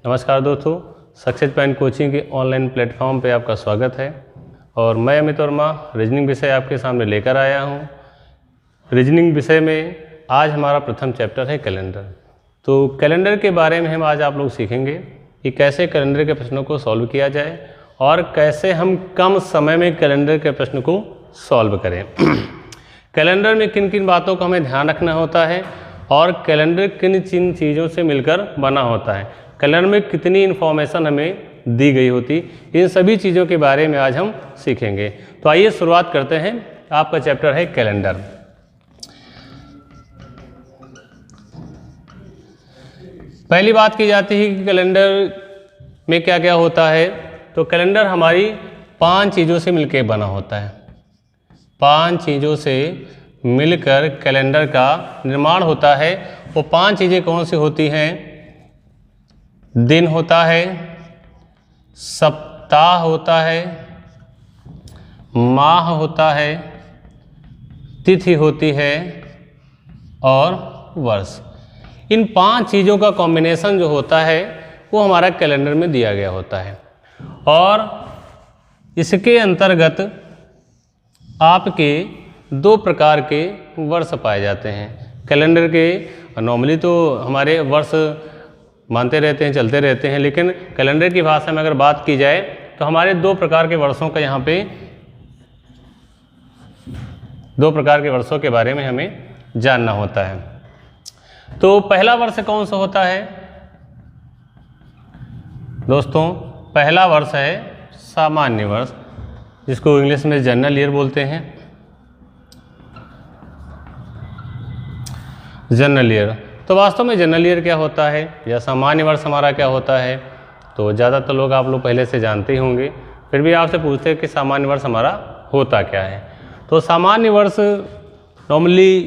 नमस्कार दोस्तों, success point coaching के ऑनलाइन प्लेटफॉर्म पे आपका स्वागत है। और मैं अमित वर्मा रीजनिंग विषय आपके सामने लेकर आया हूँ। रीजनिंग विषय में आज हमारा प्रथम चैप्टर है कैलेंडर। तो कैलेंडर के बारे में हम आज आप लोग सीखेंगे कि कैसे कैलेंडर के प्रश्नों को सॉल्व किया जाए और कैसे हम कम समय में कैलेंडर के प्रश्न को सॉल्व करें। कैलेंडर में किन किन बातों का हमें ध्यान रखना होता है और कैलेंडर किन किन चीज़ों से मिलकर बना होता है, कैलेंडर में कितनी इन्फॉर्मेशन हमें दी गई होती, इन सभी चीज़ों के बारे में आज हम सीखेंगे। तो आइए शुरुआत करते हैं। आपका चैप्टर है कैलेंडर। पहली बात की जाती है कि कैलेंडर में क्या क्या होता है। तो कैलेंडर हमारी 5 चीज़ों से मिलकर बना होता है। 5 चीज़ों से मिलकर कैलेंडर का निर्माण होता है। वो 5 चीज़ें कौन सी होती हैं? दिन होता है, सप्ताह होता है, माह होता है, तिथि होती है और वर्ष। इन 5 चीज़ों का कॉम्बिनेशन जो होता है वो हमारा कैलेंडर में दिया गया होता है। और इसके अंतर्गत आपके 2 प्रकार के वर्ष पाए जाते हैं। कैलेंडर के नॉर्मली तो हमारे वर्ष मानते रहते हैं, चलते रहते हैं, लेकिन कैलेंडर की भाषा में अगर बात की जाए तो हमारे 2 प्रकार के वर्षों का यहाँ पे 2 प्रकार के वर्षों के बारे में हमें जानना होता है। तो पहला वर्ष कौन सा होता है दोस्तों? पहला वर्ष है सामान्य वर्ष, जिसको इंग्लिश में जनरल ईयर बोलते हैं। General year. तो वास्तव में जनरल ईयर क्या होता है या सामान्य वर्ष हमारा क्या होता है, तो ज़्यादातर लोग आप लोग पहले से जानते ही होंगे। फिर भी आपसे पूछते हैं कि सामान्य वर्ष हमारा होता क्या है। तो सामान्य वर्ष नॉर्मली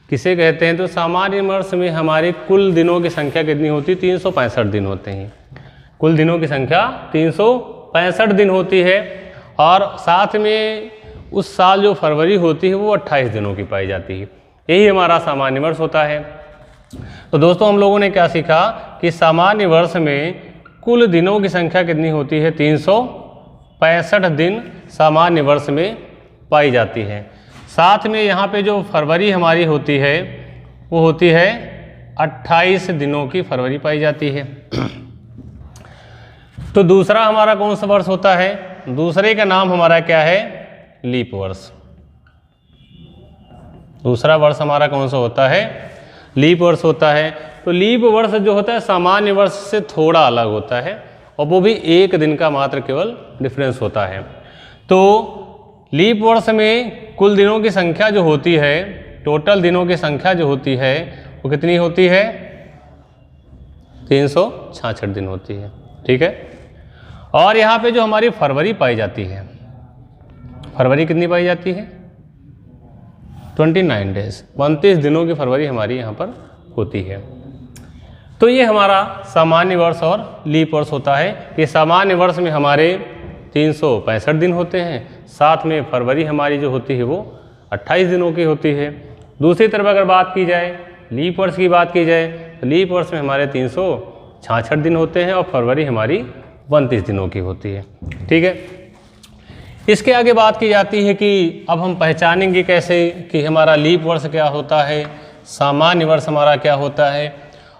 किसे कहते हैं? तो सामान्य वर्ष में हमारे कुल दिनों की संख्या कितनी होती है? 365 दिन होते हैं। कुल दिनों की संख्या 365 दिन होती है। और साथ में उस साल जो फरवरी होती है वो 28 दिनों की पाई जाती है। यही हमारा सामान्य वर्ष होता है। तो दोस्तों हम लोगों ने क्या सीखा कि सामान्य वर्ष में कुल दिनों की संख्या कितनी होती है? 365 दिन सामान्य वर्ष में पाई जाती है। साथ में यहाँ पे जो फरवरी हमारी होती है वो होती है 28 दिनों की फरवरी पाई जाती है। तो दूसरा हमारा कौन सा वर्ष होता है? दूसरे का नाम हमारा क्या है? लीप वर्ष। दूसरा वर्ष हमारा कौन सा होता है? लीप वर्ष होता है। तो लीप वर्ष जो होता है सामान्य वर्ष से थोड़ा अलग होता है और वो भी 1 दिन का मात्र केवल डिफरेंस होता है। तो लीप वर्ष में कुल दिनों की संख्या जो होती है, टोटल दिनों की संख्या जो होती है वो कितनी होती है? 366 दिन होती है। ठीक है। और यहाँ पे जो हमारी फरवरी पाई जाती है, फरवरी कितनी पाई जाती है? 29 डेज, 29 दिनों की फरवरी हमारी यहाँ पर होती है। तो ये हमारा सामान्य वर्ष और लीप वर्ष होता है। ये सामान्य वर्ष में हमारे 365 दिन होते हैं, साथ में फरवरी हमारी जो होती है वो 28 दिनों की होती है। दूसरी तरफ अगर बात की जाए, लीप वर्ष की बात की जाए, तो लीप वर्ष में हमारे 366 दिन होते हैं और फरवरी हमारी 29 दिनों की होती है। ठीक है। इसके आगे बात की जाती है कि अब हम पहचानेंगे कैसे कि हमारा लीप वर्ष क्या होता है, सामान्य वर्ष हमारा क्या होता है,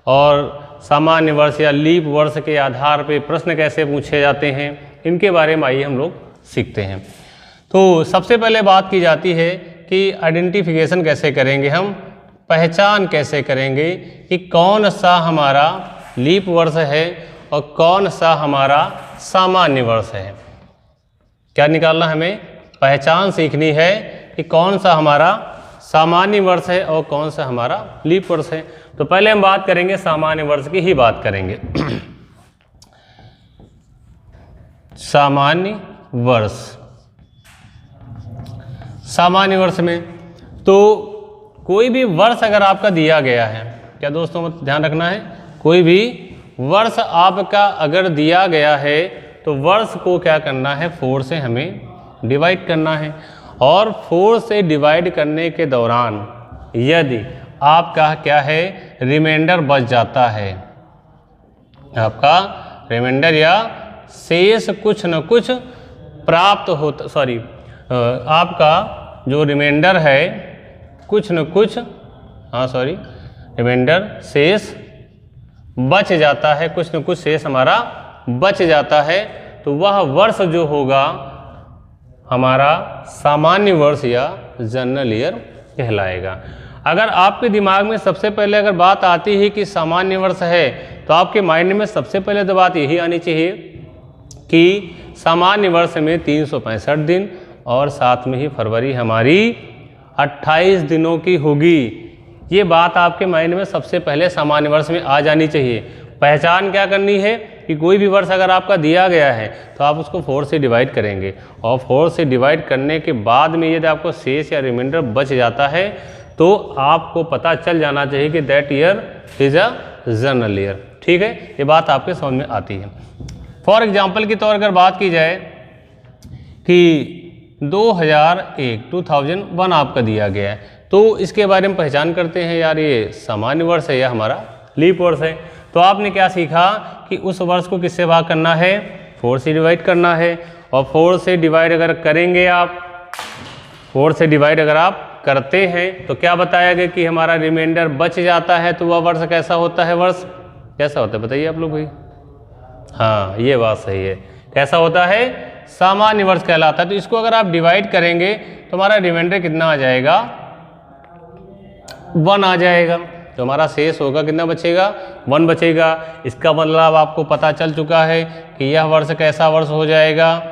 और सामान्य वर्ष या लीप वर्ष के आधार पे प्रश्न कैसे पूछे जाते हैं, इनके बारे में आइए हम लोग सीखते हैं। तो सबसे पहले बात की जाती है कि आइडेंटिफिकेशन कैसे करेंगे, हम पहचान कैसे करेंगे कि कौन सा हमारा लीप वर्ष है और कौन सा हमारा सामान्य वर्ष है। क्या निकालना? हमें पहचान सीखनी है कि कौन सा हमारा सामान्य वर्ष है और कौन सा हमारा लीप वर्ष है। तो पहले हम बात करेंगे सामान्य वर्ष की ही बात करेंगे। सामान्य वर्ष। सामान्य वर्ष में तो कोई भी वर्ष अगर आपका दिया गया है, क्या दोस्तों ध्यान रखना है, कोई भी वर्ष आपका अगर दिया गया है तो वर्ष को क्या करना है? 4 से हमें डिवाइड करना है। और 4 से डिवाइड करने के दौरान यदि आपका क्या है रिमाइंडर बच जाता है, आपका रिमाइंडर या शेष कुछ न कुछ प्राप्त होता, सॉरी आपका जो रिमाइंडर है कुछ न कुछ, हाँ सॉरी, रिमाइंडर शेष बच जाता है, कुछ न कुछ शेष हमारा बच जाता है, तो वह वर्ष जो होगा हमारा सामान्य वर्ष या जनरल ईयर कहलाएगा। अगर आपके दिमाग में सबसे पहले अगर बात आती है कि सामान्य वर्ष है, तो आपके माइंड में सबसे पहले तो बात यही आनी चाहिए कि सामान्य वर्ष में 365 दिन और साथ में ही फरवरी हमारी 28 दिनों की होगी। ये बात आपके माइंड में सबसे पहले सामान्य वर्ष में आ जानी चाहिए। पहचान क्या करनी है कि कोई भी वर्ष अगर आपका दिया गया है तो आप उसको 4 से डिवाइड करेंगे, और 4 से डिवाइड करने के बाद में यदि आपको शेष या रिमाइंडर बच जाता है तो आपको पता चल जाना चाहिए कि that year is a general year. ठीक है, ये बात आपके समझ में आती है। फॉर एग्जाम्पल के तौर अगर बात की जाए कि 2001 आपका दिया गया है, तो इसके बारे में पहचान करते हैं यार ये सामान्य वर्ष है या हमारा लीप वर्ष है। तो आपने क्या सीखा कि उस वर्ष को किससे भाग करना है, 4 से डिवाइड करना है, और 4 से डिवाइड अगर करेंगे आप, 4 से डिवाइड अगर आप करते हैं तो क्या बताया गया कि हमारा रिमाइंडर बच जाता है, तो वह वर्ष कैसा होता है, वर्ष कैसा होता है बताइए आप लोग भाई। हाँ, ये बात सही है, कैसा होता है, सामान्य वर्ष कहलाता है। तो इसको अगर आप डिवाइड करेंगे तो हमारा रिमाइंडर कितना आ जाएगा, 1 आ जाएगा। तो हमारा शेष होगा कितना बचेगा, 1 बचेगा। इसका मतलब आपको पता चल चुका है कि यह वर्ष कैसा वर्ष हो जाएगा,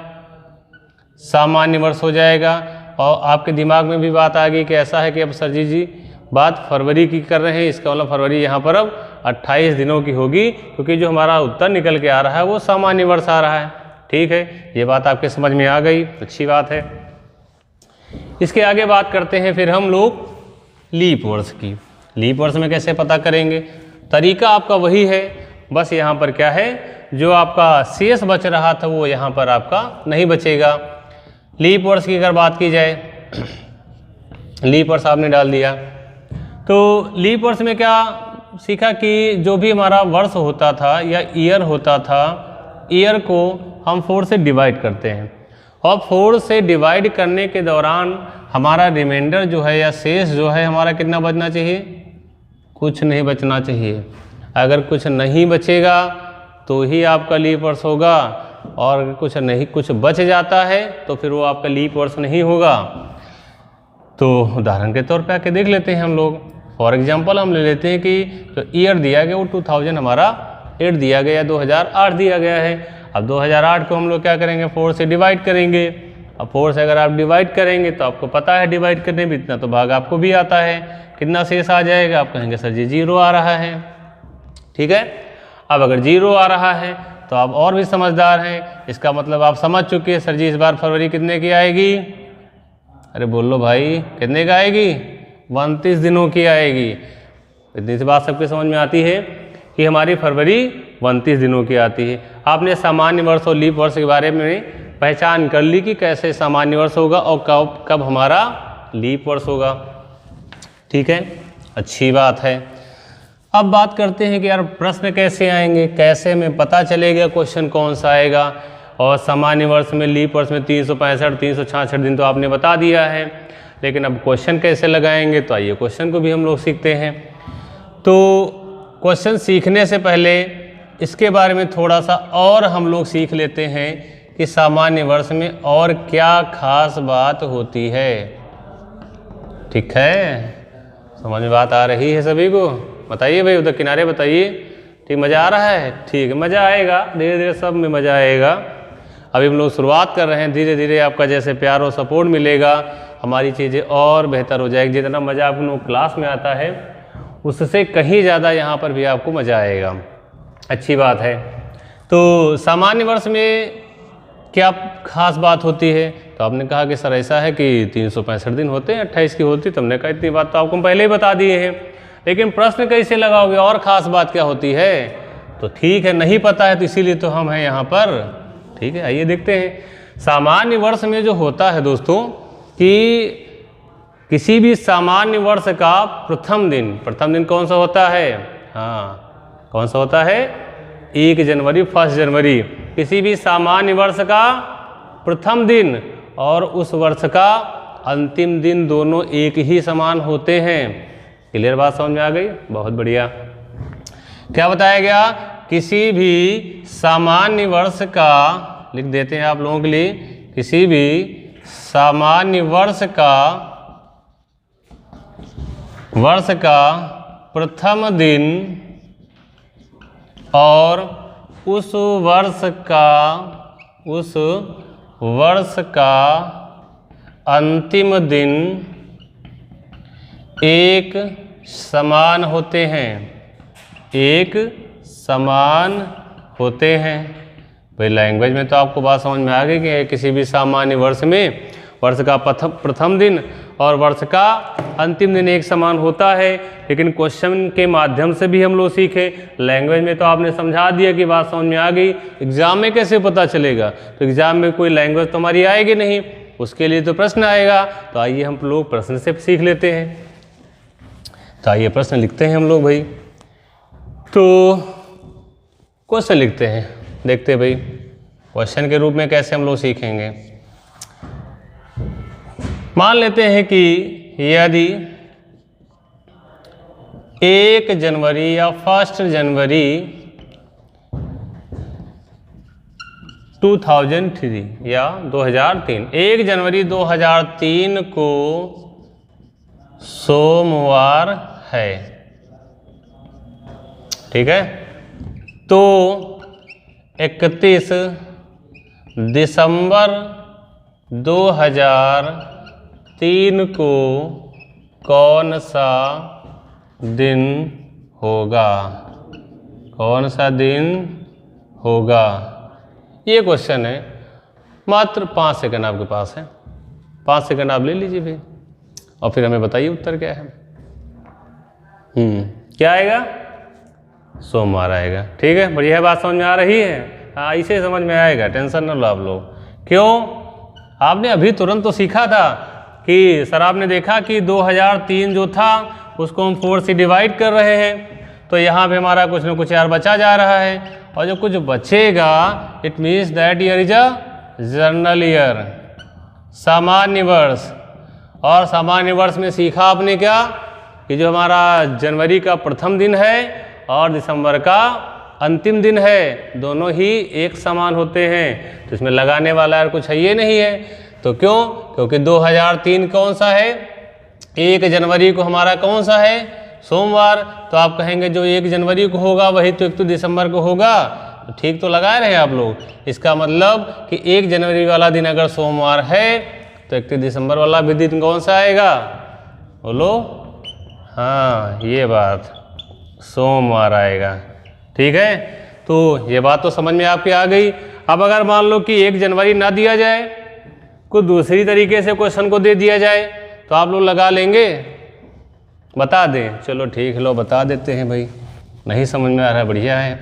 सामान्य वर्ष हो जाएगा। और आपके दिमाग में भी बात आ गई कि ऐसा है कि अब सर जी बात फरवरी की कर रहे हैं, इसका मतलब फरवरी यहाँ पर अब 28 दिनों की होगी, क्योंकि जो हमारा उत्तर निकल के आ रहा है वो सामान्य वर्ष आ रहा है। ठीक है, ये बात आपके समझ में आ गई, अच्छी बात है। इसके आगे बात करते हैं फिर हम लोग लीप वर्ष की। लीप वर्ष में कैसे पता करेंगे, तरीका आपका वही है, बस यहाँ पर क्या है, जो आपका शेष बच रहा था वो यहाँ पर आपका नहीं बचेगा। लीप वर्ष की अगर बात की जाए, लीप वर्ष आपने डाल दिया, तो लीप वर्ष में क्या सीखा कि जो भी हमारा वर्ष होता था या ईयर होता था, ईयर को हम 4 से डिवाइड करते हैं, और 4 से डिवाइड करने के दौरान हमारा रिमाइंडर जो है या शेष जो है हमारा कितना बचना चाहिए, कुछ नहीं बचना चाहिए। अगर कुछ नहीं बचेगा तो ही आपका लीप वर्ष होगा, और अगर कुछ बच जाता है तो फिर वो आपका लीप वर्ष नहीं होगा। तो उदाहरण के तौर पे आके देख लेते हैं हम लोग। फॉर एग्जांपल हम ले लेते हैं कि जो ईयर दिया गया वो 2000 हमारा 8 दिया गया, 2008 दिया गया है। अब 2008 को हम लोग क्या करेंगे, 4 से डिवाइड करेंगे। अब 4 से अगर आप डिवाइड करेंगे तो आपको पता है डिवाइड करने में इतना तो भाग आपको भी आता है, कितना शेष आ जाएगा, आप कहेंगे सर जी 0 आ रहा है। ठीक है, अब अगर 0 आ रहा है तो आप और भी समझदार हैं, इसका मतलब आप समझ चुके हैं सर जी इस बार फरवरी कितने की आएगी, अरे बोल लो भाई कितने का आएगी, 29 दिनों की आएगी। इतनी सी बात सबके समझ में आती है कि हमारी फरवरी 29 दिनों की आती है। आपने सामान्य वर्ष और लीप वर्ष के बारे में पहचान कर ली कि कैसे सामान्य वर्ष होगा और कब हमारा लीप वर्ष होगा। ठीक है, अच्छी बात है। अब बात करते हैं कि यार प्रश्न कैसे आएंगे, कैसे में पता चलेगा क्वेश्चन कौन सा आएगा। और सामान्य वर्ष में, लीप वर्ष में 365 366 दिन तो आपने बता दिया है, लेकिन अब क्वेश्चन कैसे लगाएंगे, तो आइए क्वेश्चन को भी हम लोग सीखते हैं। तो क्वेश्चन सीखने से पहले इसके बारे में थोड़ा सा और हम लोग सीख लेते हैं कि सामान्य वर्ष में और क्या खास बात होती है। ठीक है, समझ में बात आ रही है सभी को, बताइए भाई उधर किनारे बताइए। ठीक, मज़ा आ रहा है, ठीक है, मज़ा आएगा, धीरे धीरे सब में मज़ा आएगा। अभी हम लोग शुरुआत कर रहे हैं, धीरे धीरे आपका जैसे प्यार और सपोर्ट मिलेगा हमारी चीज़ें और बेहतर हो जाएगी। जितना मज़ा आप लोग क्लास में आता है उससे कहीं ज़्यादा यहाँ पर भी आपको मज़ा आएगा, अच्छी बात है। तो सामान्य वर्ष में क्या खास बात होती है, तो आपने कहा कि सर ऐसा है कि 365 दिन होते हैं, 28 की होती, तुमने कहा इतनी बात तो आपको पहले ही बता दिए हैं, लेकिन प्रश्न कैसे लगाओगे और ख़ास बात क्या होती है। तो ठीक है, नहीं पता है तो इसीलिए तो हम हैं यहाँ पर। ठीक है, आइए देखते हैं। सामान्य वर्ष में जो होता है दोस्तों कि किसी भी सामान्य वर्ष का प्रथम दिन कौन सा होता है, हाँ कौन सा होता है, 1 जनवरी, 1 जनवरी किसी भी सामान्य वर्ष का प्रथम दिन और उस वर्ष का अंतिम दिन दोनों एक ही समान होते हैं। क्लियर बात समझ में आ गई? बहुत बढ़िया। क्या बताया गया? किसी भी सामान्य वर्ष का, लिख देते हैं आप लोगों के लिए, किसी भी सामान्य वर्ष का प्रथम दिन और उस वर्ष का अंतिम दिन एक समान होते हैं, एक समान होते हैं। भाई लैंग्वेज में तो आपको बात समझ में आ गई कि किसी भी सामान्य वर्ष में वर्ष का प्रथम दिन और वर्ष का अंतिम दिन एक समान होता है। लेकिन क्वेश्चन के माध्यम से भी हम लोग सीखे, लैंग्वेज में तो आपने समझा दिया कि बात समझ में आ गई, एग्जाम में कैसे पता चलेगा? तो एग्जाम में कोई लैंग्वेज तो हमारी आएगी नहीं, उसके लिए तो प्रश्न आएगा। तो आइए हम लोग प्रश्न से सीख लेते हैं। तो आइए प्रश्न लिखते हैं हम लोग भाई। तो क्वेश्चन लिखते हैं, देखते हैं भाई क्वेश्चन के रूप में कैसे हम लोग सीखेंगे। मान लेते हैं कि यदि 1 जनवरी या 1 जनवरी 2003 या 2003, 1 जनवरी 2003 को सोमवार है, ठीक है। तो 31 दिसंबर 2003 को कौन सा दिन होगा? कौन सा दिन होगा? ये क्वेश्चन है। मात्र 5 सेकंड आपके पास है, 5 सेकंड आप ले लीजिए भाई और फिर हमें बताइए उत्तर क्या है। क्या आएगा? सोमवार आएगा, ठीक है। बढ़िया बात समझ में आ रही है? हाँ, इसे समझ में आएगा, टेंशन न लो आप लोग। क्यों? आपने अभी तुरंत तो सीखा था कि सर आपने देखा कि 2003 जो था उसको हम 4 से डिवाइड कर रहे हैं, तो यहाँ पे हमारा कुछ न कुछ यार बचा जा रहा है, और जो कुछ बचेगा it means that year is a general year, सामान्य वर्ष। और सामान्य वर्ष में सीखा आपने क्या कि जो हमारा जनवरी का प्रथम दिन है और दिसंबर का अंतिम दिन है, दोनों ही एक समान होते हैं। तो इसमें लगाने वाला यार कुछ है ये नहीं है। तो क्यों? क्योंकि 2003 कौन सा है? 1 जनवरी को हमारा कौन सा है? सोमवार। तो आप कहेंगे जो 1 जनवरी को होगा वही तो 1 दिसंबर को होगा। तो ठीक तो लगाए रहे आप लोग। इसका मतलब कि 1 जनवरी वाला दिन अगर सोमवार है तो 31 दिसंबर वाला भी दिन कौन सा आएगा? बोलो। हाँ, ये बात सोमवार आएगा, ठीक है। तो ये बात तो समझ में आपके आ गई। अब अगर मान लो कि 1 जनवरी ना दिया जाए, कुछ दूसरी तरीके से क्वेश्चन को दे दिया जाए, तो आप लोग लगा लेंगे? बता दें? चलो ठीक है, लो बता देते हैं भाई। नहीं समझ में आ रहा है, बढ़िया है।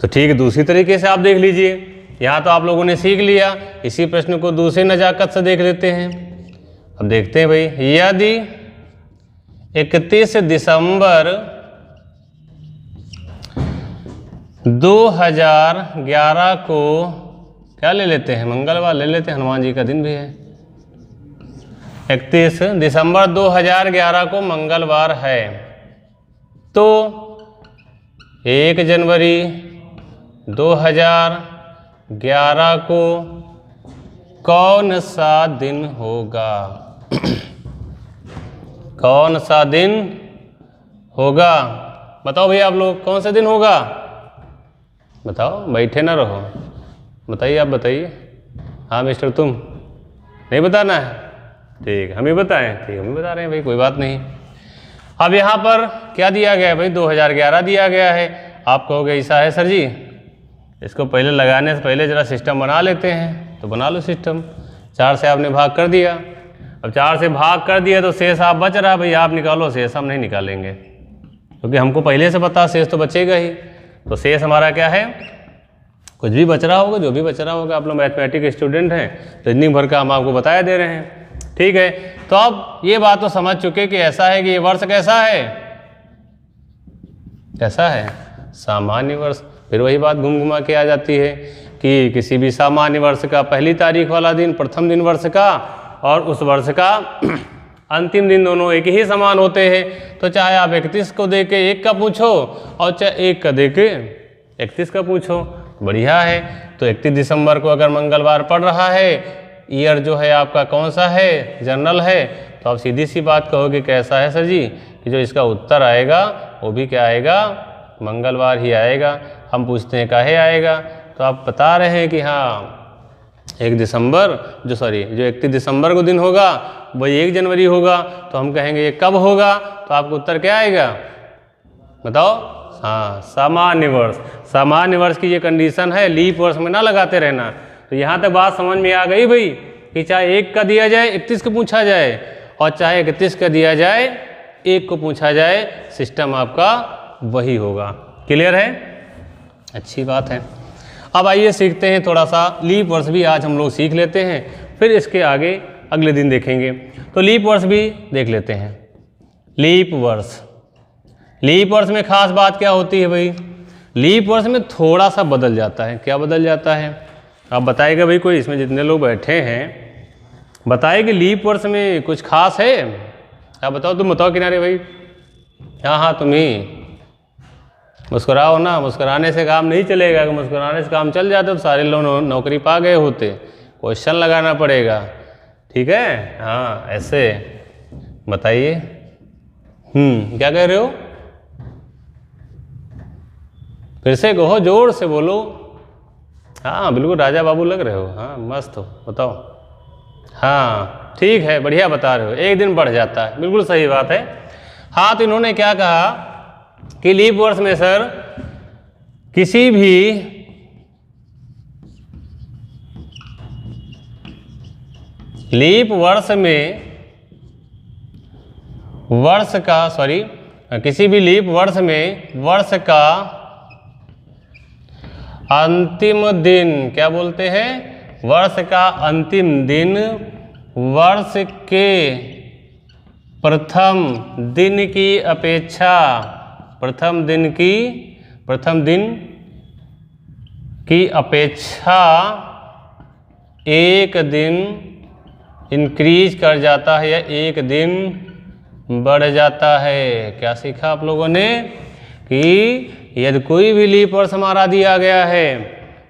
तो ठीक है, दूसरी तरीके से आप देख लीजिए। यहाँ तो आप लोगों ने सीख लिया, इसी प्रश्न को दूसरी नजाकत से देख लेते हैं। अब देखते हैं भाई, यदि 31 दिसंबर 2011 को क्या ले लेते हैं? मंगलवार ले लेते हैं, हनुमान जी का दिन भी है। 31 दिसंबर 2011 को मंगलवार है, तो 1 जनवरी 2011 को कौन सा दिन होगा? कौन सा दिन होगा? बताओ भैया आप लोग, कौन सा दिन होगा? बताओ, बैठे ना रहो, बताइए, आप बताइए। हाँ मिस्टर, तुम नहीं बताना है? ठीक, हम ही बताएं? ठीक, हम ही बता रहे हैं भाई, कोई बात नहीं। अब यहाँ पर क्या दिया गया है भाई? 2011 दिया गया है। आप कहोगे ऐसा है सर जी, इसको पहले लगाने से पहले ज़रा सिस्टम बना लेते हैं। तो बना लो सिस्टम। 4 से आपने भाग कर दिया। अब 4 से भाग कर दिया तो शेष आप बच रहा, भाई आप निकालो शेष, हम नहीं निकालेंगे क्योंकि हमको पहले से पता शेष तो बचेगा ही। तो शेष हमारा क्या है? कुछ भी बच रहा होगा, जो भी बच रहा होगा। आप लोग मैथमेटिक्स स्टूडेंट हैं तो इतनी भर का हम आपको बताया दे रहे हैं, ठीक है। तो अब ये बात तो समझ चुके कि ऐसा है कि ये वर्ष कैसा है? कैसा है? सामान्य वर्ष। फिर वही बात घूम घुमा के आ जाती है कि किसी भी सामान्य वर्ष का पहली तारीख वाला दिन प्रथम दिन वर्ष का और उस वर्ष का अंतिम दिन दोनों एक ही समान होते हैं। तो चाहे आप 31 को दे के 1 का पूछो और चाहे 1 का दे के 31 का पूछो, बढ़िया है। तो 31 दिसंबर को अगर मंगलवार पड़ रहा है, ईयर जो है आपका कौन सा है, जनरल है, तो आप सीधी सी बात कहोगे कैसा है सर जी, कि जो इसका उत्तर आएगा वो भी क्या आएगा, मंगलवार ही आएगा। हम पूछते हैं काहे आएगा, तो आप बता रहे हैं कि हाँ 1 दिसंबर जो 31 दिसंबर को दिन होगा वही 1 जनवरी होगा। तो हम कहेंगे ये कब होगा, तो आपको उत्तर क्या आएगा बताओ, हाँ सामान्य वर्ष। सामान्य वर्ष की ये कंडीशन है, लीप वर्ष में ना लगाते रहना। तो यहाँ तक बात समझ में आ गई भाई कि चाहे 1 का दिया जाए 31 को पूछा जाए और चाहे 31 का दिया जाए 1 को पूछा जाए, सिस्टम आपका वही होगा। क्लियर है, अच्छी बात है। अब आइए सीखते हैं थोड़ा सा लीप वर्ष भी आज हम लोग सीख लेते हैं, फिर इसके आगे अगले दिन देखेंगे। तो लीप वर्ष भी देख लेते हैं। लीप वर्ष, लीप वर्ष में खास बात क्या होती है भाई, लीप वर्ष में थोड़ा सा बदल जाता है। क्या बदल जाता है आप बताइएगा भाई, कोई इसमें जितने लोग बैठे हैं बताइए कि लीप वर्ष में कुछ खास है। आप बताओ, तुम बताओ किनारे भाई। हाँ हाँ तुम ही मुस्कुराओ ना, मुस्कुराने से काम नहीं चलेगा। अगर मुस्कुराने से काम चल जाता तो सारे लोग नौकरी पा गए होते। क्वेश्चन लगाना पड़ेगा, ठीक है। हाँ ऐसे बताइए, क्या कह रहे हो, फिर से कहो, जोर से बोलो। हाँ बिल्कुल राजा बाबू लग रहे हो, हाँ मस्त हो, बताओ। हाँ ठीक है, बढ़िया बता रहे हो, 1 दिन बढ़ जाता है, बिल्कुल सही बात है। हाँ तो इन्होंने क्या कहा कि लीप वर्ष में सर किसी भी लीप वर्ष में किसी भी लीप वर्ष में वर्ष का अंतिम दिन, क्या बोलते हैं, वर्ष का अंतिम दिन वर्ष के प्रथम दिन की अपेक्षा, प्रथम दिन की अपेक्षा 1 दिन इंक्रीज कर जाता है या 1 दिन बढ़ जाता है। क्या सीखा आप लोगों ने कि यदि कोई भी लीप वर्ष हमारा दिया गया है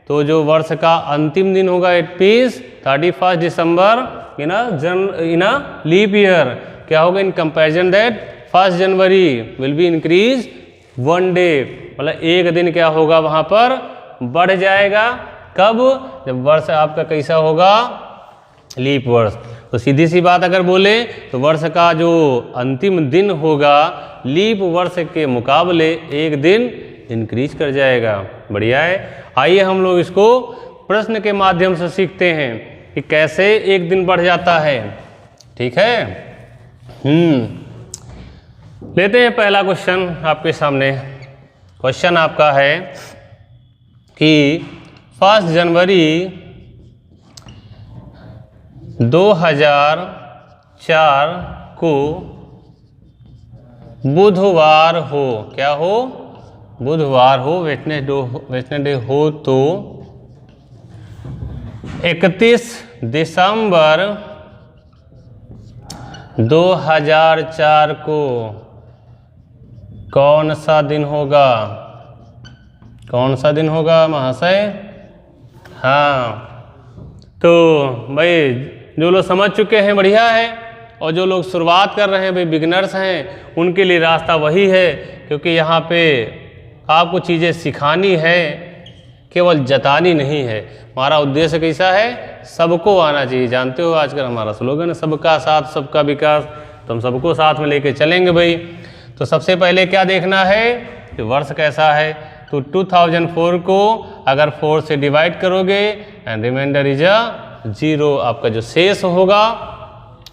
तो जो वर्ष का अंतिम दिन होगा 31 दिसंबर इन अ लीप ईयर, क्या होगा, in comparison that 1 January will be increase 1 day, मतलब 1 दिन क्या होगा वहाँ पर बढ़ जाएगा। कब, जब वर्ष आपका कैसा होगा, लीप वर्ष। तो सीधी सी बात अगर बोले तो वर्ष का जो अंतिम दिन होगा लीप वर्ष के मुकाबले 1 दिन इंक्रीज कर जाएगा। बढ़िया है। आइए हम लोग इसको प्रश्न के माध्यम से सीखते हैं कि कैसे 1 दिन बढ़ जाता है, ठीक है। लेते हैं पहला क्वेश्चन आपके सामने। क्वेश्चन आपका है कि 1 जनवरी 2004 को बुधवार हो, क्या हो, बुधवार हो, वेडनेसडे हो, तो 31 दिसंबर 2004 को कौन सा दिन होगा, कौन सा दिन होगा महाशय। हाँ तो भाई जो लोग समझ चुके हैं बढ़िया है, और जो लोग शुरुआत कर रहे हैं भाई बिगिनर्स हैं, उनके लिए रास्ता वही है, क्योंकि यहाँ पे आपको चीज़ें सिखानी है, केवल जतानी नहीं है। हमारा उद्देश्य कैसा है, सबको आना चाहिए। जानते हो आजकल हमारा स्लोगन है सबका साथ सबका विकास, तो हम सबको साथ में लेके चलेंगे भाई। तो सबसे पहले क्या देखना है कि वर्ष कैसा है। तो 2004 को अगर 4 से डिवाइड करोगे एंड रिमाइंडर इज 0, आपका जो शेष होगा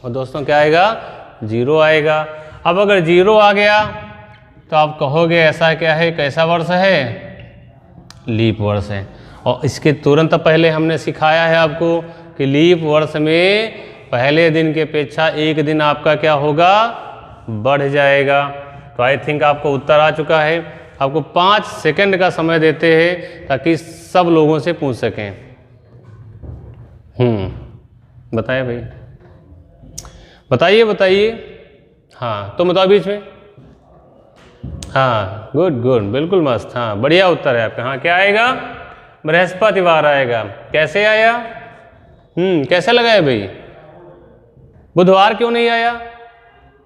और दोस्तों क्या आएगा, 0 आएगा। अब अगर 0 आ गया तो आप कहोगे ऐसा क्या है, कैसा वर्ष है, लीप वर्ष है। और इसके तुरंत पहले हमने सिखाया है आपको कि लीप वर्ष में पहले दिन की अपेक्षा 1 दिन आपका क्या होगा, बढ़ जाएगा। तो आई थिंक आपको उत्तर आ चुका है। आपको 5 सेकंड का समय देते हैं ताकि सब लोगों से पूछ सकें। बताइए भाई, बताइए। हाँ तो बताओ बीच में। हाँ गुड, बिल्कुल मस्त। हाँ बढ़िया उत्तर है आपका। हाँ क्या आएगा? बृहस्पतिवार आएगा। कैसे आया? कैसे लगा है भाई? बुधवार क्यों नहीं आया?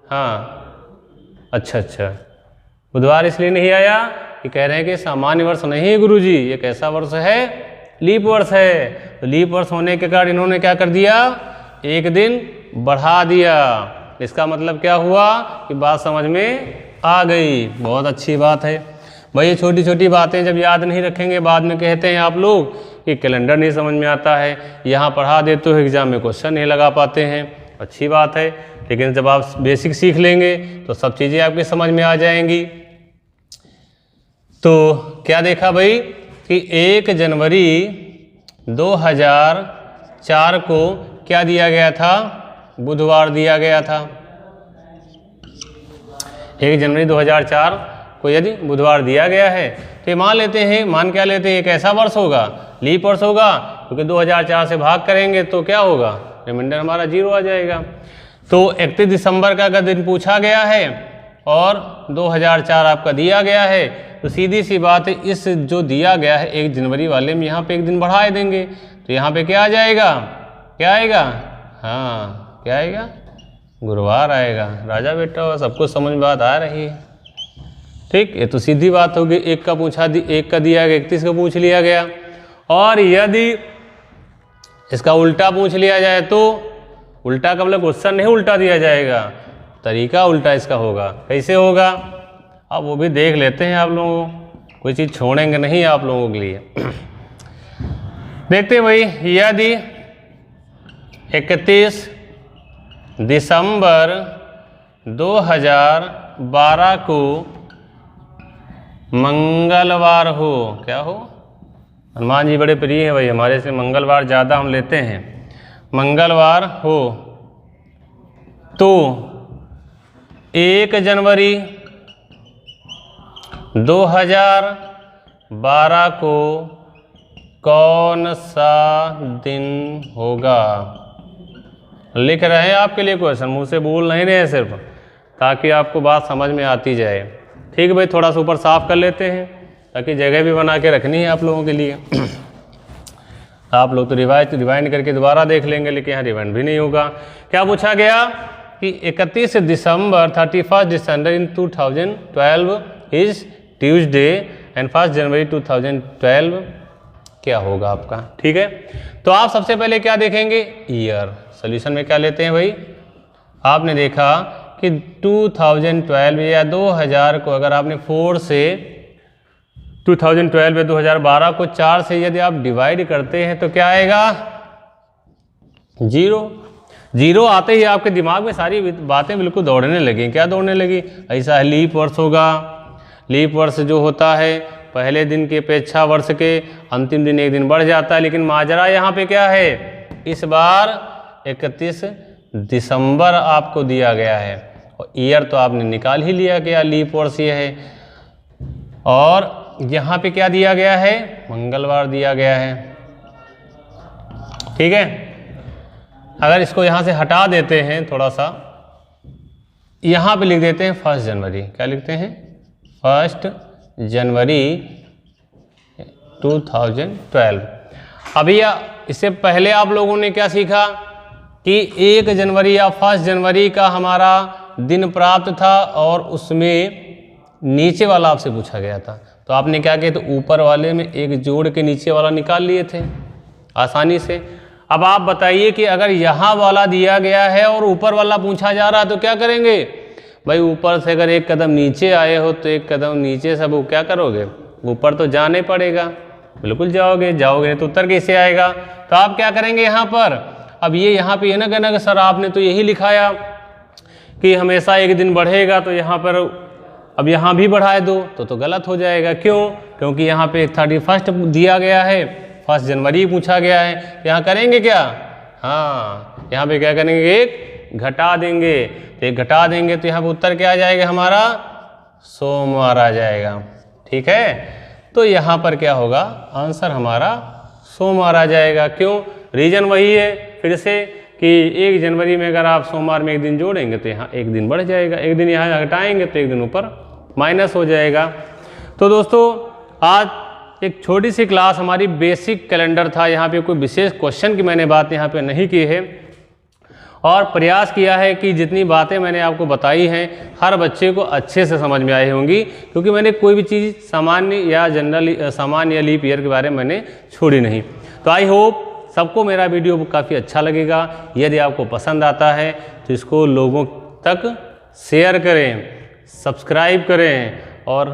हाँ अच्छा, बुधवार इसलिए नहीं आया कि कह रहे हैं कि सामान्य वर्ष नहीं है गुरुजी, ये कैसा वर्ष है? लीप वर्ष है। तो लीप वर्ष होने के कारण इन्होंने क्या कर दिया? एक दिन बढ़ा दिया। इसका मतलब क्या हुआ कि बात समझ में आ गई। बहुत अच्छी बात है भाई। ये छोटी छोटी बातें जब याद नहीं रखेंगे, बाद में कहते हैं आप लोग कि कैलेंडर नहीं समझ में आता है, यहाँ पढ़ा देते हो एग्जाम में क्वेश्चन नहीं लगा पाते हैं। अच्छी बात है, लेकिन जब आप बेसिक सीख लेंगे तो सब चीज़ें आपकी समझ में आ जाएंगी। तो क्या देखा भाई कि 1 जनवरी 2004 को क्या दिया गया था? बुधवार दिया गया था। 1 जनवरी 2004 को यदि बुधवार दिया गया है तो ये मान लेते हैं, क्या लेते हैं? एक ऐसा वर्ष होगा, लीप वर्ष होगा, क्योंकि 2004 से भाग करेंगे तो क्या होगा? रिमाइंडर हमारा 0 आ जाएगा। तो 31 दिसंबर का अगर दिन पूछा गया है और 2004 आपका दिया गया है, तो सीधी सी बात है, इस जो दिया गया है 1 जनवरी वाले में यहाँ पे एक दिन बढ़ाए देंगे, तो यहाँ पे क्या आ जाएगा? क्या आएगा? हाँ क्या आएगा? गुरुवार आएगा। राजा बेटा सबको समझ में बात आ रही है? ठीक, ये तो सीधी बात होगी। 1 का पूछा, 1 का दिया गया, 31 का पूछ लिया गया। और यदि इसका उल्टा पूछ लिया जाए तो उल्टा का मतलब क्वेश्चन नहीं उल्टा दिया जाएगा, तरीका उल्टा इसका होगा। कैसे होगा? अब वो भी देख लेते हैं आप लोगों को, कोई चीज़ छोड़ेंगे नहीं आप लोगों के लिए। देखते हैं भाई, यदि 31 दिसंबर 2012 को मंगलवार हो, क्या हो? हनुमान जी बड़े प्रिय हैं भाई हमारे से, मंगलवार ज़्यादा हम लेते हैं। मंगलवार हो तो 1 जनवरी 2012 को कौन सा दिन होगा? लिख रहे हैं आपके लिए क्वेश्चन, मुंह से बोल नहीं रहे हैं सिर्फ, ताकि आपको बात समझ में आती जाए। ठीक है भाई, थोड़ा सा ऊपर साफ कर लेते हैं ताकि जगह भी बना के रखनी है आप लोगों के लिए। आप लोग तो रिवाइंड करके दोबारा देख लेंगे, लेकिन यहाँ रिवाइंड भी नहीं होगा। क्या पूछा गया कि 31 दिसंबर 31 दिसंबर इन 2012 इज ट्यूसडे एंड 1 जनवरी 2012 क्या होगा आपका? ठीक है, तो आप सबसे पहले क्या देखेंगे? ईयर। सोल्यूशन में क्या लेते हैं भाई? आपने देखा कि 2012 या 2000 को अगर आपने 4 से 2012 या 2012 को 4 से यदि आप डिवाइड करते हैं तो क्या आएगा? 0 आते ही आपके दिमाग में सारी बातें बिल्कुल दौड़ने लगी। क्या दौड़ने लगी? ऐसा है, लीप वर्ष होगा। लीप वर्ष जो होता है पहले दिन की अपेक्षा वर्ष के अंतिम दिन एक दिन बढ़ जाता है, लेकिन माजरा यहाँ पे क्या है? इस बार 31 दिसंबर आपको दिया गया है और ईयर तो आपने निकाल ही लिया कि लीप वर्ष ये है। और यहाँ पे क्या दिया गया है? मंगलवार दिया गया है। ठीक है, अगर इसको यहाँ से हटा देते हैं थोड़ा सा, यहाँ पे लिख देते हैं 1 जनवरी। क्या लिखते हैं? 1 जनवरी 2012। अभी इससे पहले आप लोगों ने क्या सीखा कि 1 जनवरी या 1 जनवरी का हमारा दिन प्राप्त था और उसमें नीचे वाला आपसे पूछा गया था, तो आपने क्या किया? तो ऊपर वाले में एक जोड़ के नीचे वाला निकाल लिए थे आसानी से। अब आप बताइए कि अगर यहाँ वाला दिया गया है और ऊपर वाला पूछा जा रहा है तो क्या करेंगे? भाई ऊपर से अगर एक कदम नीचे आए हो तो एक कदम नीचे से वो क्या करोगे? ऊपर तो जाने पड़ेगा। बिल्कुल जाओगे नहीं तो उत्तर कैसे आएगा? तो आप क्या करेंगे यहाँ पर? अब ये यहाँ पे ये ना कहना कि सर आपने तो यही लिखाया कि हमेशा एक दिन बढ़ेगा, तो यहाँ पर अब यहाँ भी बढ़ाए दो तो गलत हो जाएगा। क्यों? क्योंकि यहाँ पे 31 दिया गया है, 1 जनवरी पूछा गया है। तो यहाँ करेंगे क्या? हाँ, यहाँ पे क्या करेंगे? एक घटा देंगे। तो एक घटा देंगे तो यहाँ पे उत्तर क्या आ जाएगा हमारा? सोमवार आ जाएगा। ठीक है। तो यहाँ पर क्या होगा, आंसर हमारा सोमवार आ जाएगा। क्यों, रीजन वही है फिर से कि 1 जनवरी में अगर आप सोमवार में एक दिन जोड़ेंगे तो यहाँ एक दिन बढ़ जाएगा, एक दिन यहाँ हटाएंगे तो एक दिन ऊपर माइनस हो जाएगा। तो दोस्तों आज एक छोटी सी क्लास हमारी बेसिक कैलेंडर था। यहाँ पे कोई विशेष क्वेश्चन की मैंने बात यहाँ पे नहीं की है और प्रयास किया है कि जितनी बातें मैंने आपको बताई हैं हर बच्चे को अच्छे से समझ में आई होंगी, क्योंकि मैंने कोई भी चीज़ सामान्य या जनरल सामान्य या लीप ईयर के बारे में मैंने छोड़ी नहीं। तो आई होप सबको मेरा वीडियो काफ़ी अच्छा लगेगा। यदि आपको पसंद आता है तो इसको लोगों तक शेयर करें, सब्सक्राइब करें और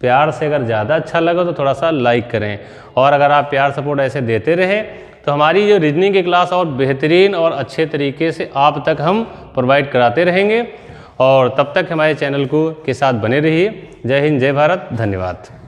प्यार से अगर ज़्यादा अच्छा लगा तो थोड़ा सा लाइक करें। और अगर आप प्यार सपोर्ट ऐसे देते रहे तो हमारी जो रीजनिंग की क्लास और बेहतरीन और अच्छे तरीके से आप तक हम प्रोवाइड कराते रहेंगे। और तब तक हमारे चैनल को के साथ बने रहिए। जय हिंद, जय भारत, धन्यवाद।